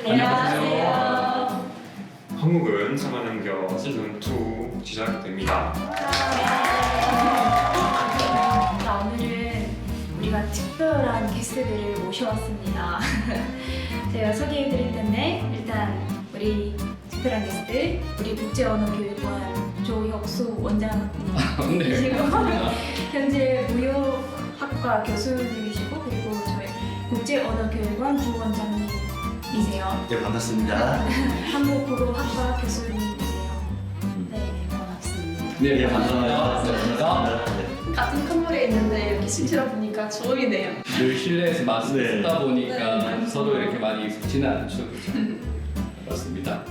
안녕하세요. 한국은 상관연결 시즌2 시작됩니다. 자, 오늘은 우리가 특별한 게스트들을 모셔왔습니다. 제가 소개해드릴 텐데 일단 우리 특별한 게스트 우리 국제언어교육원 조혁수 원장님이시고 네. 현재 무역학과 교수님이시고 그리고 저희 국제언어교육원 부원장님이세요. 네, 반갑습니다. 한국국어학과 교수님이세요. 네, 반갑습니다. 네, 반갑습니다. 같은 건물에 있는데 이렇게 실제로 보니까 처음이네요. 늘 실내에서 마스크 네. 쓰다 보니까 네. 서로 이렇게 많이 익숙지는 않죠. 그렇죠? 맞습니다.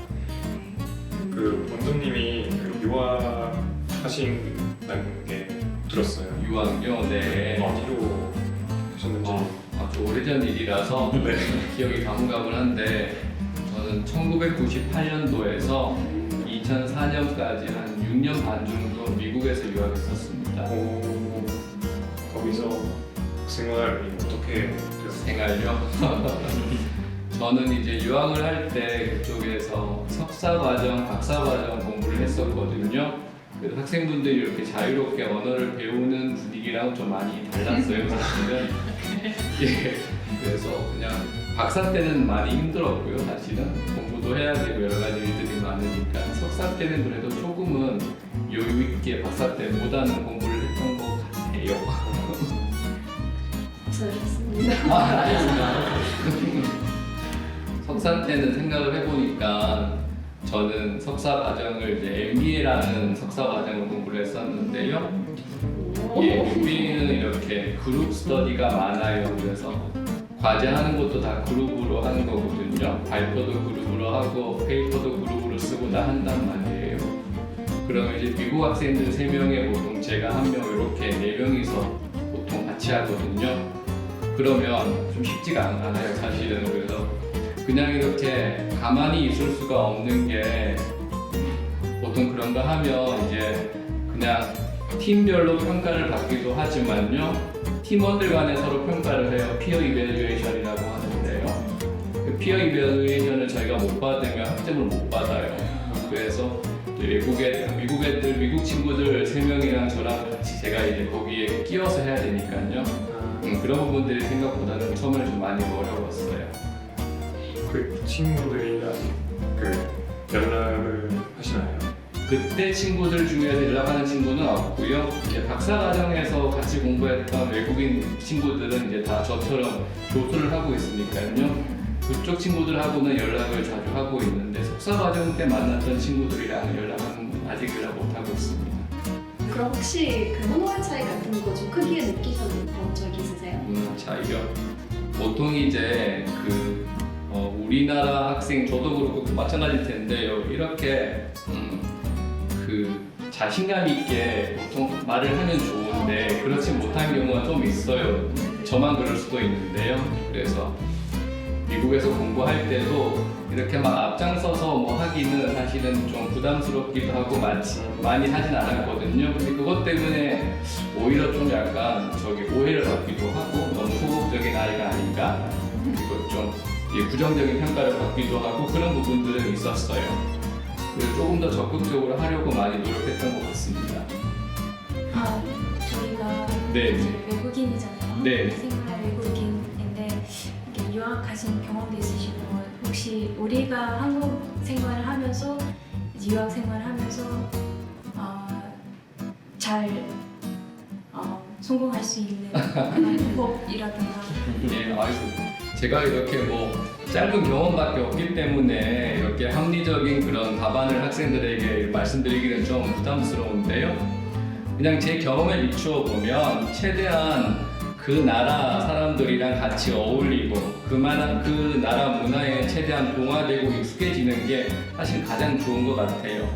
그 원장님이 유학하신다는 게 들었어요. 유학요, 네. 어디로 하셨는지. 아주 오래전 일이라서 네. 기억이 가물가물한데 저는 1998년도에서 2004년까지 한 6년 반 정도 미국에서 유학했었습니다. 오, 거기서 생활이 어떻게 되었어요? 생활요? 저는 이제 유학을 할 때 그쪽에서 석사과정, 박사과정 공부를 했었거든요. 그래서 학생분들이 이렇게 자유롭게 언어를 배우는 분위기랑 좀 많이 달랐어요, 사실은. 예, 그래서 그냥 박사 때는 많이 힘들었고요, 사실은. 공부도 해야 되고 여러 가지 일들이 많으니까. 석사 때는 그래도 조금은 여유 있게 박사 때보다는 공부를 했던 것 같아요. 수고하셨습니다. 알겠습니다. 석사 때는 생각을 해보니까 저는 석사 과정을 이제 MBA라는 석사 과정을 공부를 했었는데요. 예, MBA는 이렇게 그룹 스터디가 많아요. 그래서 과제하는 것도 다 그룹으로 하는 거거든요. 발표도 그룹으로 하고 페이퍼도 그룹으로 쓰고 다 한단 말이에요. 그러면 이제 미국 학생들 3명에 보통 제가 1명 이렇게 4명이서 보통 같이 하거든요. 그러면 좀 쉽지가 않아요, 사실은. 그래서 그냥 이렇게 가만히 있을 수가 없는 게 보통 그런 거 하면 이제 그냥 팀별로 평가를 받기도 하지만요. 팀원들 간에 서로 평가를 해요. 피어 이밸루에이션이라고 하는데요. 그 피어 이밸루에이션을 저희가 못 받으면 학점을 못 받아요. 그래서 미국 애들, 미국 친구들 3명이랑 저랑 같이 제가 이제 거기에 끼워서 해야 되니까요. 그런 부분들이 생각보다는 처음에는 좀 많이 어려웠어요. 그 친구들이 아직 그 연락을 하시나요? 그때 친구들 중에서 연락하는 친구는 없고요. 이제 박사 과정에서 같이 공부했던 외국인 친구들은 이제 다 저처럼 교수를 하고 있으니까요. 그쪽 친구들하고는 연락을 자주 하고 있는데 석사 과정 때 만났던 친구들이랑 연락은 아직 연락 못 하고 있습니다. 그럼 혹시 그 문화 차이 같은 거 좀 크게 느끼셨던 적이 있으세요? 문화 차이요. 보통 이제 우리나라 학생 저도 그렇고 마찬가지일 텐데요. 이렇게 그 자신감 있게 보통 말을 하면 좋은데 그렇지 못한 경우가 좀 있어요. 저만 그럴 수도 있는데요. 그래서 미국에서 공부할 때도 이렇게 막 앞장서서 뭐 하기는 사실은 좀 부담스럽기도 하고 많이 하진 않았거든요. 근데 그것 때문에 오히려 좀 약간 오해를 받기도 하고 너무 소극적인 아이가 아닌가, 그리고 좀 부정적인 평가를 받기도 하고 그런 부분들은 있었어요. 그래서 조금 더 적극적으로 하려고 많이 노력했던 것 같습니다. 저희가 네. 이제 외국인이잖아요. 네. 생활 외국인인데 이렇게 유학하신 경험도 있으시고 혹시 우리가 한국 생활을 하면서 이제 유학 생활을 하면서 잘 성공할 수 있는 방법이라든가 예, 제가 이렇게 뭐 짧은 경험밖에 없기 때문에 이렇게 합리적인 그런 답안을 학생들에게 말씀드리기는 좀 부담스러운데요. 그냥 제 경험에 비추어 보면 최대한 그 나라 사람들이랑 같이 어울리고 그 나라 문화에 최대한 동화되고 익숙해지는 게 사실 가장 좋은 것 같아요.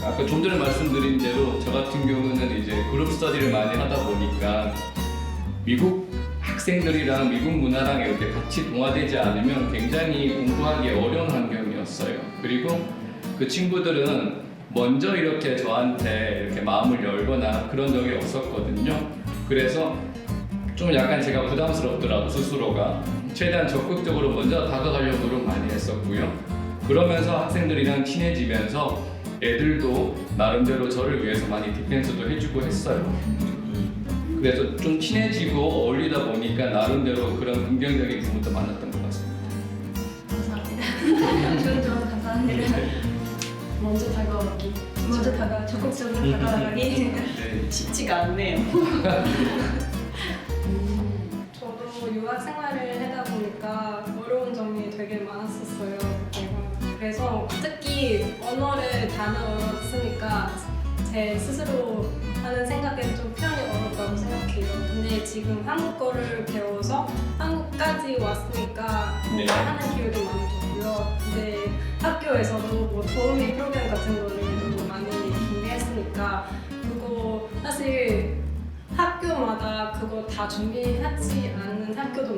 아까 좀 전에 말씀드린 대로 저 같은 경우는 이제 그룹 스터디를 많이 하다 보니까 미국 학생들이랑 미국 문화랑 이렇게 같이 동화되지 않으면 굉장히 공부하기 어려운 환경이었어요. 그리고 그 친구들은 먼저 이렇게 저한테 이렇게 마음을 열거나 그런 적이 없었거든요. 그래서 좀 약간 제가 부담스럽더라도 스스로가 최대한 적극적으로 먼저 다가가려고 노력 많이 했었고요. 그러면서 학생들이랑 친해지면서 애들도 나름대로 저를 위해서 많이 디펜스도 해주고 했어요. 그래서 좀 친해지고 어울리다 보니까 나름대로 그런 긍정적인 부분도 많았던 것 같습니다. 감사합니다. 좋은 조언 감사합니다. 먼저 다가오기 먼저 적극적으로 다가가기. 네. 쉽지가 않네요. 저도 유학 생활을 하다 보니까 어려운 점이 되게 많았었어요. 그래서 특히 언어를 단어로 쓰니까 제 스스로 하는 생각에는 좀 표현이 어렵다고 생각해요. 근데 지금 한국어를 배워서 한국까지 왔으니까 네. 하는 기회도 많이 줬고요. 근데 학교에서도 뭐 도우미 프로그램 같은 거를 너무 많이 준비했으니까 그거 사실 학교마다 그거 다 준비하지 않는 학교도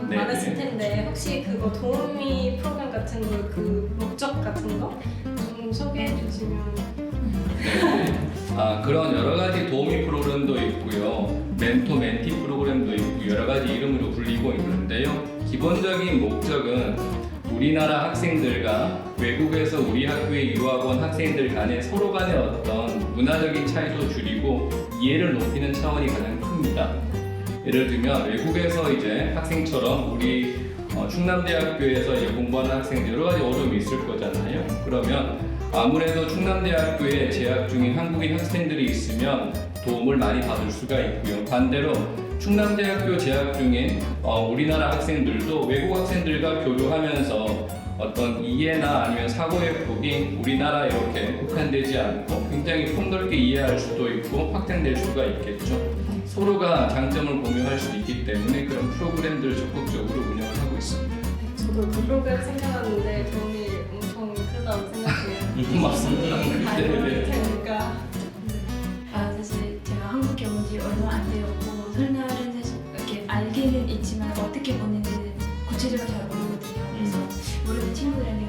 네, 많았을 네. 텐데 혹시 그거 도우미 프로그램 같은 거 그 목적 같은 거 좀 소개해 주시면. 그런 여러 가지 도우미 프로그램도 있고요. 멘토 멘티 프로그램도 있고 여러 가지 이름으로 불리고 있는데요. 기본적인 목적은 우리나라 학생들과 외국에서 우리 학교에 유학 온 학생들 간의 서로 간의 어떤 문화적인 차이도 줄이고 이해를 높이는 차원이 가장 큽니다. 예를 들면 외국에서 이제 학생처럼 우리 충남대학교에서 이제 공부하는 학생들 여러 가지 어려움이 있을 거잖아요. 그러면 아무래도 충남대학교에 재학 중인 한국인 학생들이 있으면 도움을 많이 받을 수가 있고요. 반대로 충남대학교 재학 중인 우리나라 학생들도 외국 학생들과 교류하면서 어떤 이해나 아니면 사고의 폭이 우리나라 이렇게 국한되지 않고 굉장히 폭넓게 이해할 수도 있고 확장될 수가 있겠죠. 서로가 장점을 공유할 수 있기 때문에 그런 프로그램들을 적극적으로 운영을 하고 있습니다. 저도 그 프로그램 생각하는데 도움이 엄청 크다고 생각해요. 맞습니다. 네네. 테니까. 사실 제가 한국에 온 지 얼마 안 되었고 설날은 사실 이렇게 알기는 있지만 어떻게 보는지는 구체적으로 잘 모르거든요. 그래서 모르는 친구들에게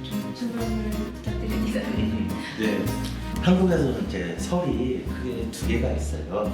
좀 설명을 부탁드립니다. 네. 한국에서 이제 설이 크게 두 개가 있어요.